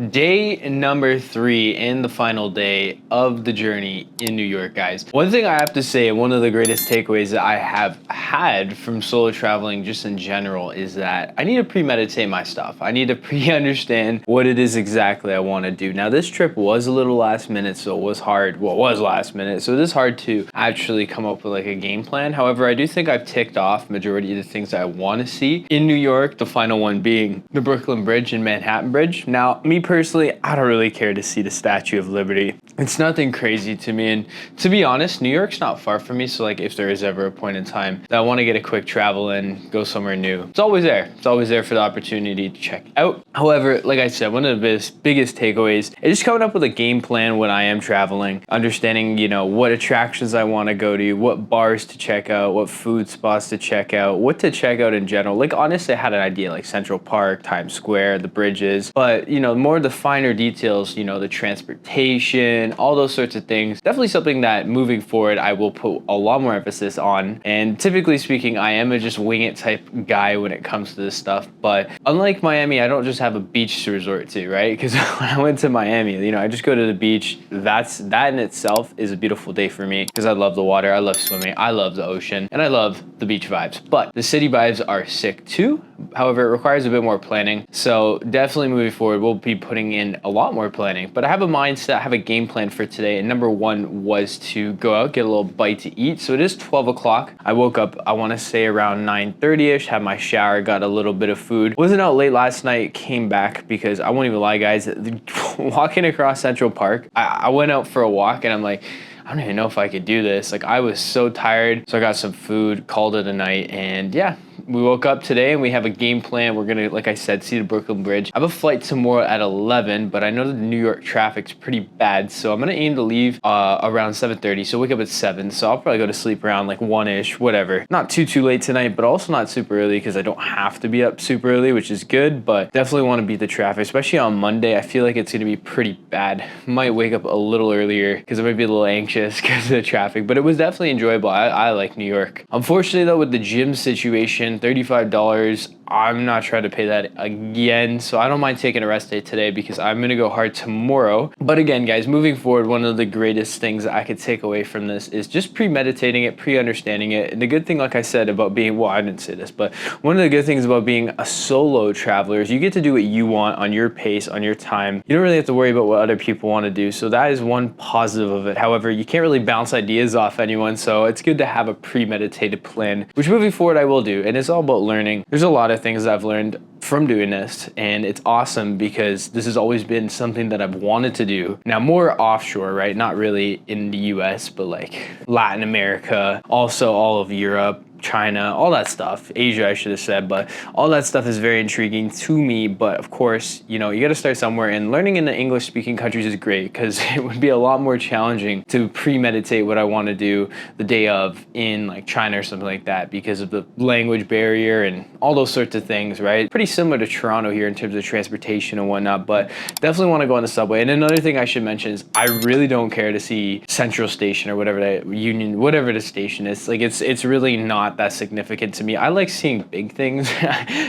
Day number 3 and the final day of the journey in New York, guys. One thing I have to say, one of the greatest takeaways that I have had from solo traveling just in general is that I need to premeditate my stuff. I need to pre-understand what it is exactly I want to do. Now, this trip was a little last minute, so it was hard. Well, it was last minute, so it is hard to actually come up with like a game plan. However, I do think I've ticked off majority of the things that I want to see in New York, the final one being the Brooklyn Bridge and Manhattan Bridge. Now, me personally, I don't really care to see the Statue of Liberty. It's nothing crazy to me, and to be honest, New York's not far from me, so like if there is ever a point in time that I want to get a quick travel and go somewhere new, it's always there. It's always there for the opportunity to check out. However, like I said, one of the biggest takeaways is just coming up with a game plan when I am traveling, understanding, what attractions I want to go to, what bars to check out, what food spots to check out, what to check out in general. Like honestly, I had an idea like Central Park, Times Square, the bridges, but more of the finer details, the transportation, all those sorts of things. Definitely something that moving forward, I will put a lot more emphasis on. And typically speaking, I am a just wing it type guy when it comes to this stuff. But unlike Miami, I don't just have a beach to resort to, right? Because when I went to Miami, I just go to the beach. That in itself is a beautiful day for me because I love the water, I love swimming, I love the ocean, and I love the beach vibes. But the city vibes are sick too. However, it requires a bit more planning. So definitely moving forward, we'll be putting in a lot more planning. But I have a mindset, I have a game plan for today. And number one was to go out, get a little bite to eat. So it is 12 o'clock. I woke up, I want to say around 9:30ish, had my shower, got a little bit of food. Wasn't out late last night, came back because I won't even lie, guys, walking across Central Park, I went out for a walk and I'm like, I don't even know if I could do this. Like I was so tired. So I got some food, called it a night, and yeah, we woke up today and we have a game plan. We're gonna, like I said, see the Brooklyn Bridge. I have a flight tomorrow at 11, but I know that the New York traffic's pretty bad. So I'm gonna aim to leave around 7:30. So wake up at 7. So I'll probably go to sleep around like 1-ish, whatever. Not too late tonight, but also not super early because I don't have to be up super early, which is good, but definitely want to beat the traffic, especially on Monday. I feel like it's gonna be pretty bad. Might wake up a little earlier because I might be a little anxious because of the traffic, but it was definitely enjoyable. I like New York. Unfortunately though, with the gym situation, $35, I'm not trying to pay that again, so I don't mind taking a rest day today because I'm gonna go hard tomorrow. But again, guys, moving forward, one of the greatest things that I could take away from this is just premeditating it, pre-understanding it. And the good thing, like I said, about being, well, I didn't say this, but one of the good things about being a solo traveler is you get to do what you want on your pace, on your time. You don't really have to worry about what other people want to do, so that is one positive of it. However, you can't really bounce ideas off anyone, so it's good to have a premeditated plan, which moving forward I will do. And it's all about learning. There's a lot of things I've learned from doing this, and it's awesome because this has always been something that I've wanted to do. Now, more offshore, right? Not really in the US, but like Latin America, also all of Europe, China, all that stuff, Asia, I should have said, but all that stuff is very intriguing to me. But of course, you got to start somewhere, and learning in the English speaking countries is great because it would be a lot more challenging to premeditate what I want to do the day of in like China or something like that because of the language barrier and all those sorts of things, right? Pretty similar to Toronto here in terms of transportation and whatnot, but definitely want to go on the subway. And another thing I should mention is I really don't care to see Central Station or whatever that Union, whatever the station is. Like it's really not that significant to me. I like seeing big things,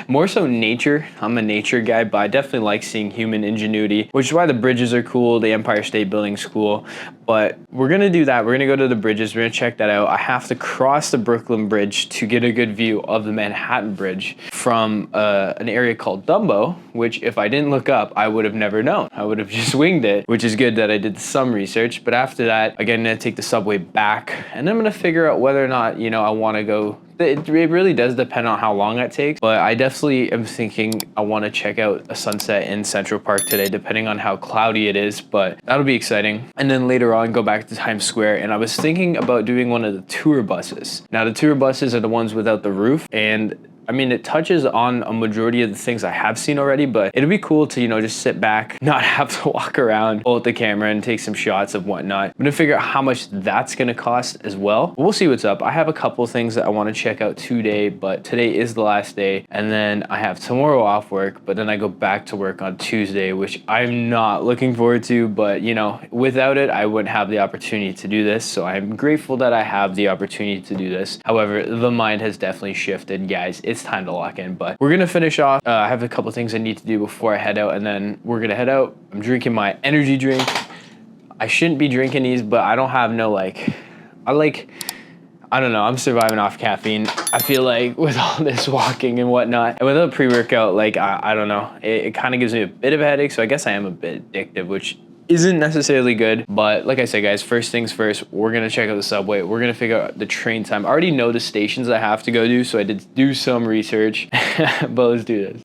more so nature. I'm a nature guy, but I definitely like seeing human ingenuity, which is why the bridges are cool, the Empire State Building's cool. But we're gonna do that. We're gonna go to the bridges, we're gonna check that out. I have to cross the Brooklyn Bridge to get a good view of the Manhattan Bridge from an area called Dumbo, which if I didn't look up, I would have never known. I would have just winged it, which is good that I did some research. But after that, again, I'm gonna take the subway back, and I'm gonna figure out whether or not, I wanna go. It really does depend on how long that takes, but I definitely am thinking I want to check out a sunset in Central Park today, depending on how cloudy it is, but that'll be exciting. And then later on, go back to Times Square, and I was thinking about doing one of the tour buses. Now, the tour buses are the ones without the roof, and I mean, it touches on a majority of the things I have seen already, but it'd be cool to, just sit back, not have to walk around, pull out the camera and take some shots of whatnot. I'm gonna figure out how much that's gonna cost as well. We'll see what's up. I have a couple things that I wanna check out today, but today is the last day. And then I have tomorrow off work, but then I go back to work on Tuesday, which I'm not looking forward to, but without it, I wouldn't have the opportunity to do this. So I'm grateful that I have the opportunity to do this. However, the mind has definitely shifted, guys. it's time to lock in. But we're gonna finish off. I have a couple things I need to do before I head out, and then we're gonna head out. I'm drinking my energy drink. I shouldn't be drinking these, but I don't have no I don't know, I'm surviving off caffeine. I feel like with all this walking and whatnot, and without pre-workout, like, I don't know, it kind of gives me a bit of a headache, so I guess I am a bit addictive, which isn't necessarily good. But like I said, guys, first things first, we're gonna check out the subway. We're gonna figure out the train time. I already know the stations I have to go to, so I did do some research, but let's do this.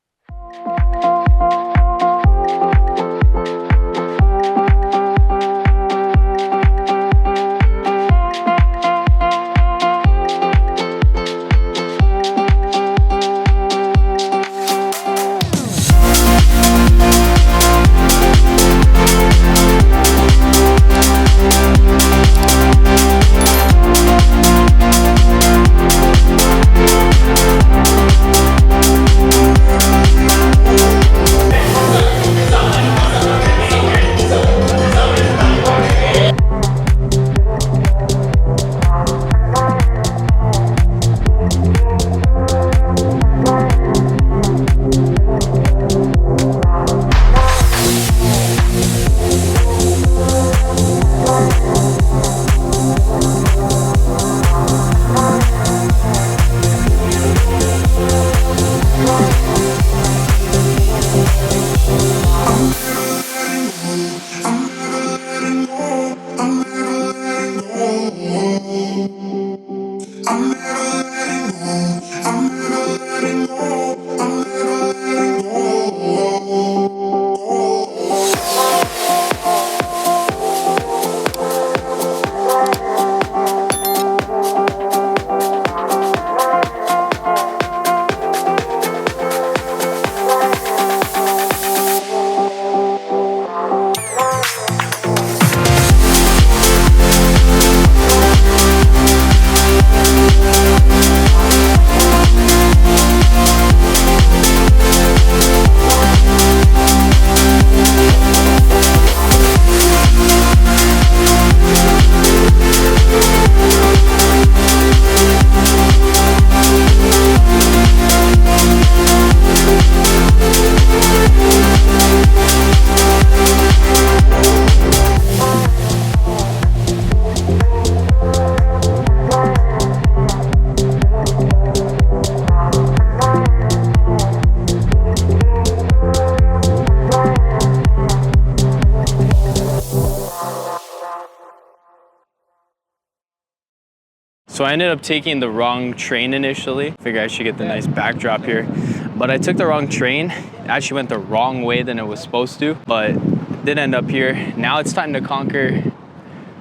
So I ended up taking the wrong train initially. Figured I should get the nice backdrop here. But I took the wrong train. It actually went the wrong way than it was supposed to, but it did end up here. Now it's time to conquer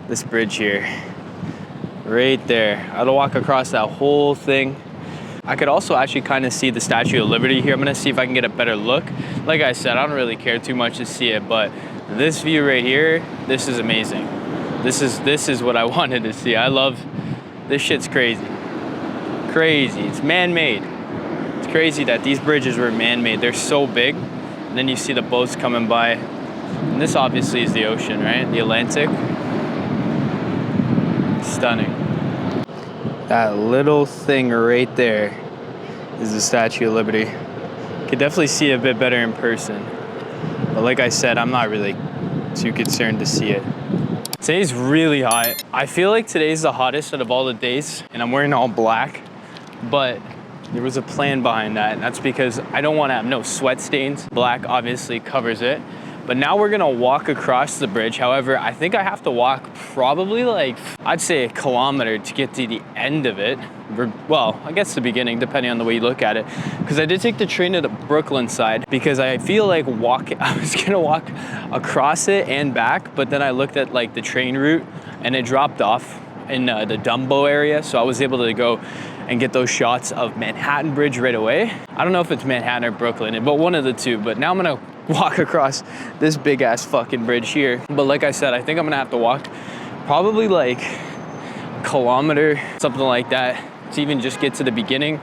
this bridge here. Right there. I had to walk across that whole thing. I could also actually kind of see the Statue of Liberty here. I'm gonna see if I can get a better look. Like I said, I don't really care too much to see it, but this view right here, this is amazing. This is what I wanted to see. I love, this shit's crazy. Crazy, it's man-made. It's crazy that these bridges were man-made. They're so big, and then you see the boats coming by. And this obviously is the ocean, right? The Atlantic. Stunning. That little thing right there is the Statue of Liberty. Could definitely see it a bit better in person. But like I said, I'm not really too concerned to see it. Today's really hot. I feel like today's the hottest out of all the days, and I'm wearing all black, but there was a plan behind that, and that's because I don't want to have no sweat stains. Black obviously covers it. But now we're gonna walk across the bridge. However, I think I have to walk probably like, I'd say a kilometer to get to the end of it. Well, I guess the beginning, depending on the way you look at it. Because I did take the train to the Brooklyn side because I feel like I was gonna walk across it and back, but then I looked at like the train route and it dropped off in the Dumbo area. So I was able to go and get those shots of Manhattan Bridge right away. I don't know if it's Manhattan or Brooklyn, but one of the two. But now I'm gonna walk across this big ass fucking bridge here. But like I said, I think I'm gonna have to walk probably like a kilometer, something like that, to even just get to the beginning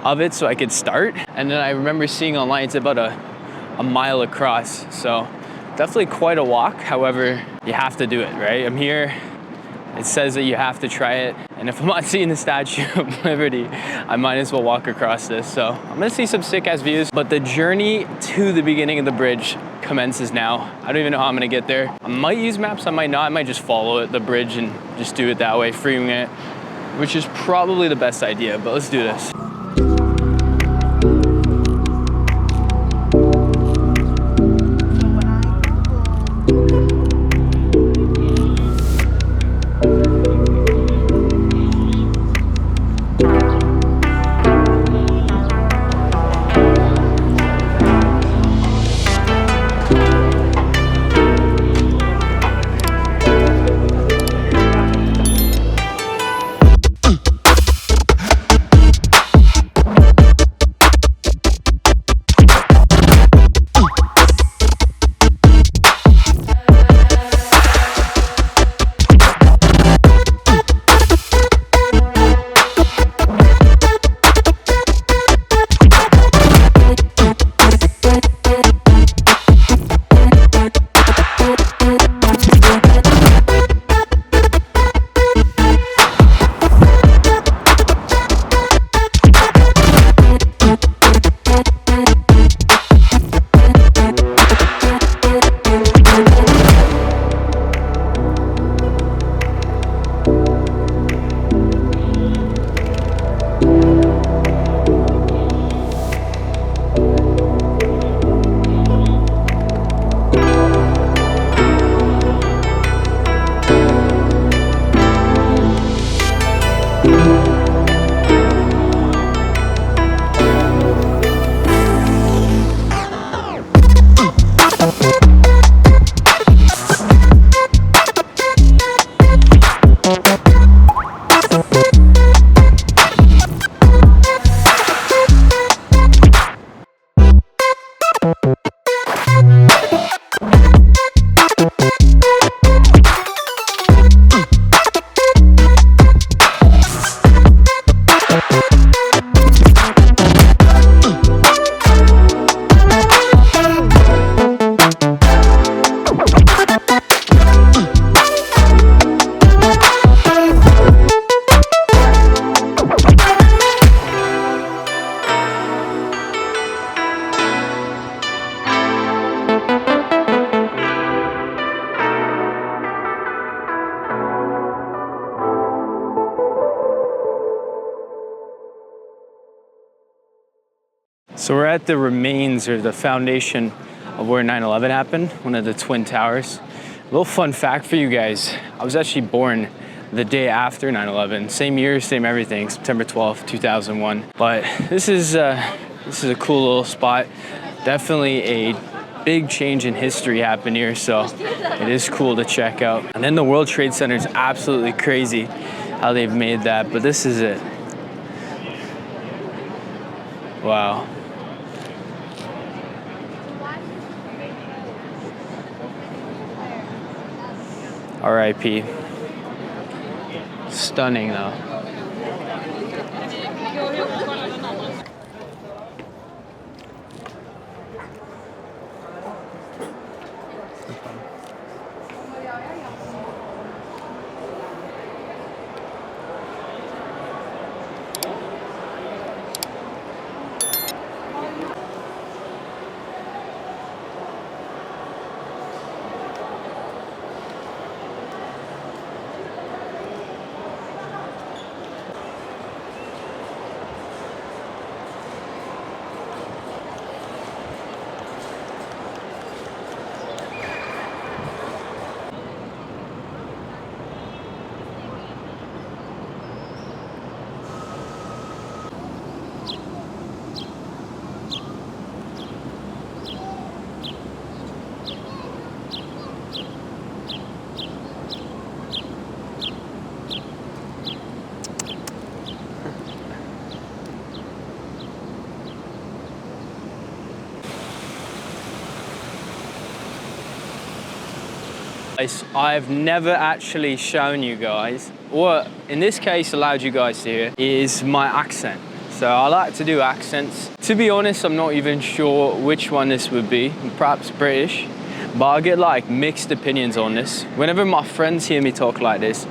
of it so I could start. And then I remember seeing online it's about a mile across. So definitely quite a walk. However, you have to do it, right? I'm here It says that you have to try it. And if I'm not seeing the Statue of Liberty, I might as well walk across this. So I'm gonna see some sick ass views, but the journey to the beginning of the bridge commences now. I don't even know how I'm gonna get there. I might use maps, I might not. I might just follow it, the bridge, and just do it that way, freeing it, which is probably the best idea, but let's do this. So we're at the remains or the foundation of where 9/11 happened, one of the Twin Towers. A little fun fact for you guys, I was actually born the day after 9/11, same year, same everything, September 12th, 2001. But this is a cool little spot. Definitely a big change in history happened here, so it is cool to check out. And then the World Trade Center is absolutely crazy how they've made that, but this is it. Wow. R.I.P. Stunning though. I've never actually shown you guys, or in this case allowed you guys to hear, is my accent. So I like to do accents. To be honest, I'm not even sure which one this would be. Perhaps British, but I get like mixed opinions on this. Whenever my friends hear me talk like this,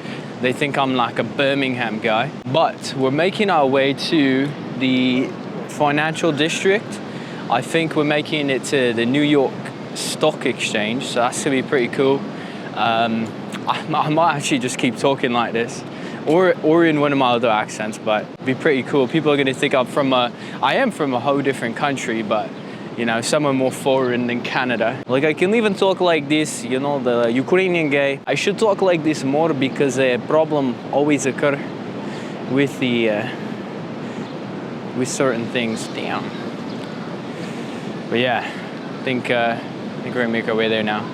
They think I'm like a Birmingham guy. But we're making our way to the financial district. I think we're making it to the New York Stock Exchange, so that's gonna be pretty cool. I might actually just keep talking like this, or in one of my other accents, but it'd be pretty cool. People are gonna think I am from a whole different country, but you know, somewhere more foreign than Canada. Like, I can even talk like this, you know, the Ukrainian guy. I should talk like this more because a problem always occur with with certain things. Damn. But yeah, I think we're gonna make our way there now.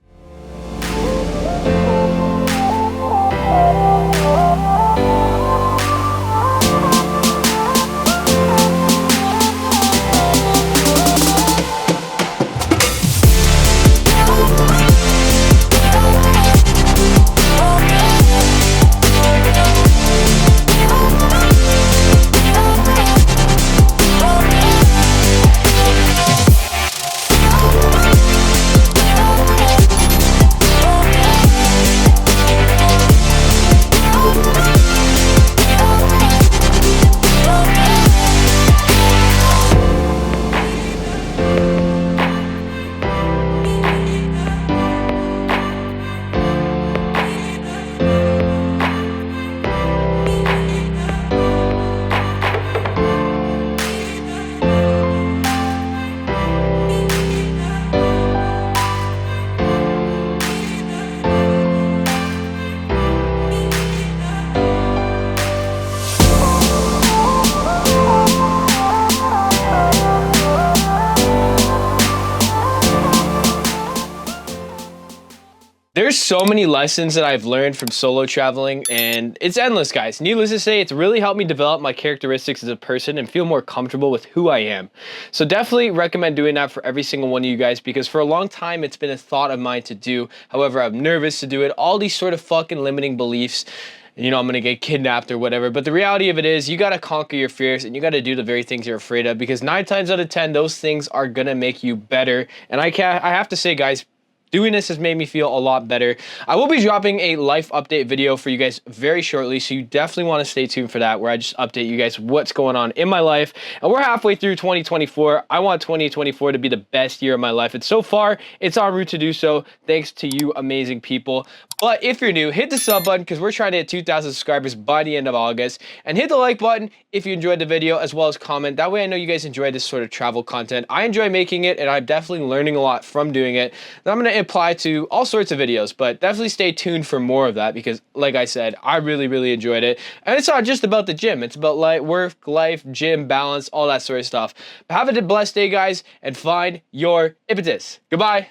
There's so many lessons that I've learned from solo traveling, and it's endless, guys. Needless to say, it's really helped me develop my characteristics as a person and feel more comfortable with who I am. So definitely recommend doing that for every single one of you guys, because for a long time, it's been a thought of mine to do. However, I'm nervous to do it. All these sort of fucking limiting beliefs. You know, I'm gonna get kidnapped or whatever. But the reality of it is, you gotta conquer your fears and you gotta do the very things you're afraid of, because 9 times out of 10, those things are gonna make you better. And I have to say, guys, doing this has made me feel a lot better. I will be dropping a life update video for you guys very shortly, so you definitely want to stay tuned for that, where I just update you guys what's going on in my life. And we're halfway through 2024. I want 2024 to be the best year of my life, and so far, it's en route to do so, thanks to you amazing people. But if you're new, hit the sub button, because we're trying to hit 2,000 subscribers by the end of August. And hit the like button if you enjoyed the video, as well as comment. That way I know you guys enjoy this sort of travel content. I enjoy making it, and I'm definitely learning a lot from doing it. And I'm going to apply to all sorts of videos, but definitely stay tuned for more of that, because like I said, I really enjoyed it. And it's not just about the gym. It's about work, life, gym, balance, all that sort of stuff. But have a blessed day, guys, and find your impetus. Goodbye.